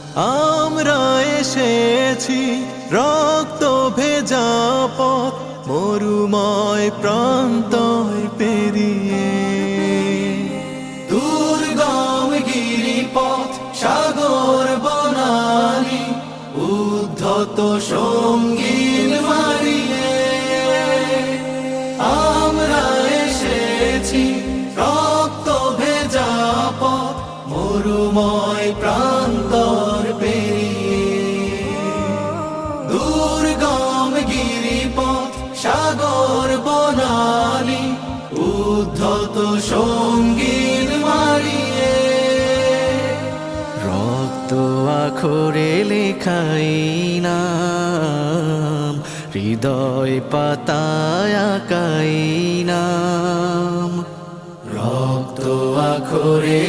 আমরা এসেছি রক্ত ভেজা পথ মরুময় প্রান্তর পেরিয়ে, দুর্গম গিরিপথ সাগর বনানী উদ্ধত সঙ্গীন মারিয়ে। আমরা এসেছি রক্ত ভেজা পথ মরুময় প্রান্তর পেরিয়ে, দুর্গম গিরিপথ সাগর বনানী উদ্ধত সঙ্গীন মারিয়ে। রক্ত আখরে লেখাই নাম, হৃদয় পাতায় আঁকাই নাম। রক্ত আখরে